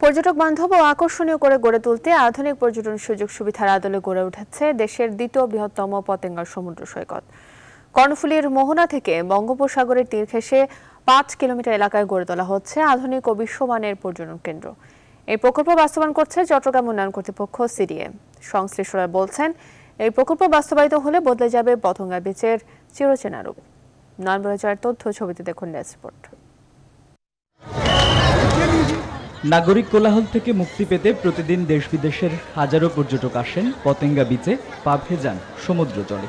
পর্যটক বান্ধব ও আকর্ষণীয় করে গড়ে তুলতে আধুনিক পর্যটন সুযোগ সুবিধার আদলে গড়ে উঠেছে দেশের দ্বিতীয় বৃহত্তম পতেঙ্গার সমুদ্র সৈকত। কর্ণফুলীর মোহনা থেকে বঙ্গোপসাগরের তীর ঘেঁষে ৫ কিলোমিটার এলাকায় গড়ে তোলা হচ্ছে আধুনিক ও বিশ্বমানের পর্যটন কেন্দ্র। এই প্রকল্প বাস্তবায়ন করছে চট্টগ্রাম উন্নয়ন কর্তৃপক্ষ সিডিএ। সংশ্লিষ্টরা বলছেন, এই প্রকল্প বাস্তবায়িত হলে বদলে যাবে পতেঙ্গা বিচের চিরচেনা রূপ। নয়নবরচার তথ্য ছবিতে দেখুন ডেস্ক রিপোর্ট। নাগরিক কোলাহল থেকে মুক্তি পেতে প্রতিদিন দেশ বিদেশের হাজারো পর্যটক আসেন পতেঙ্গা বিচে, পা ভেজান সমুদ্র জলে।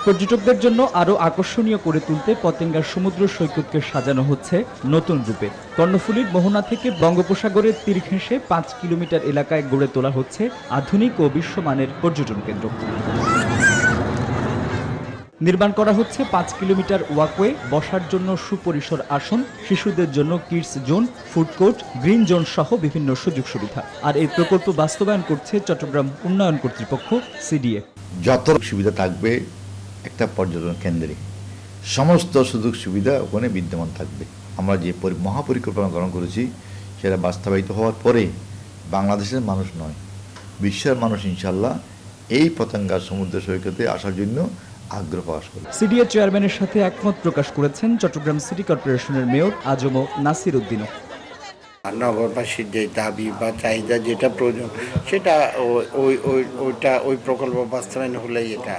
পর্যটকদের জন্য আরও আকর্ষণীয় করে তুলতে পতেঙ্গার সমুদ্র সৈকতকে সাজানো হচ্ছে নতুন রূপে। কর্ণফুলীর মোহনা থেকে বঙ্গোপসাগরের তীর ঘেঁষে ৫ কিলোমিটার এলাকায় গড়ে তোলা হচ্ছে আধুনিক ও বিশ্বমানের পর্যটন কেন্দ্র। নির্মাণ করা হচ্ছে ৫ কিলোমিটার ওয়াকওয়ে, বসার জন্য সুপরিসর আসন, শিশুদের জন্য kids zone, food court, green zone সহ বিভিন্ন সুযোগ সুবিধা। আর এই প্রকল্প বাস্তবায়ন করছে চট্টগ্রাম উন্নয়ন কর্তৃপক্ষ সিডিএ। যত সুবিধা থাকবে একটা পর্যটন কেন্দ্রে, সমস্ত সুযোগ সুবিধা ওখানে বিদ্যমান থাকবে। আমরা যে মহাপরিকল্পনা গ্রহণ করেছি সেটা বাস্তবায়িত হওয়ার পরে বাংলাদেশের মানুষ নয়, বিশ্বের মানুষ ইনশাল্লাহ এই পতেঙ্গা সমুদ্র সৈকতে আসার জন্য আগ্রহ প্রকাশ করে। সিডিএ চেয়ারম্যানের সাথে একমত প্রকাশ করেছেন চট্টগ্রাম সিটি কর্পোরেশনের মেয়র আজম নাসির উদ্দিনও। নগরবাসীর যে দাবি বা চাহিদা যেটা প্রয়োজন সেটা ওই প্রকল্প বাস্তবায়ন হলেই এটা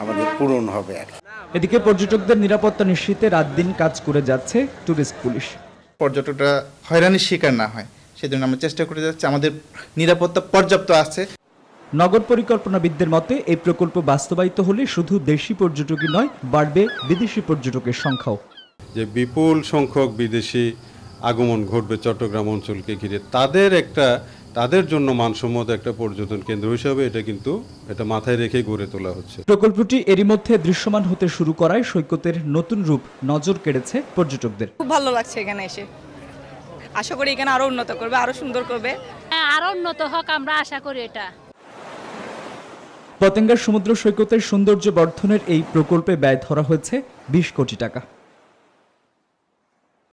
আমাদের পূরণ হবে আর। এদিকে পর্যটকদের নিরাপত্তা নিশ্চিতে রাত দিন কাজ করে যাচ্ছে ট্যুরিস্ট পুলিশ। পর্যটকরা হয়রানির শিকার না হয় সেজন্য আমরা চেষ্টা করে যাচ্ছি, আমাদের নিরাপত্তা পর্যাপ্ত আছে। নগর পরিকল্পনাবিদদের মতে এই প্রকল্প বাস্তবায়িত হলে শুধু দেশি পর্যটকই নয়, বাড়বে বিদেশি পর্যটকের সংখ্যাও। যে বিপুল সংখ্যক বিদেশি আগমন ঘটবে চট্টগ্রাম অঞ্চলকে ঘিরে, তাদের জন্য মানসম্মত একটা পর্যটন কেন্দ্র হিসেবে এটা মাথায় রেখে গড়ে তোলা হচ্ছে। প্রকল্পটি এরই মধ্যে দৃশ্যমান হতে শুরু করায় সৈকতের নতুন রূপ নজর কেড়েছে পর্যটকদের। খুব ভালো লাগছে এখানে এসে, আশা করি এখানে আরো উন্নত করবে, আরো সুন্দর করবে। আরো উন্নত হোক আমরা আশা করি। এটা পতেঙ্গার সমুদ্র সৈকতের সৌন্দর্য বর্ধনের এই প্রকল্পে ব্যয় ধরা হয়েছে ২০ কোটি টাকা।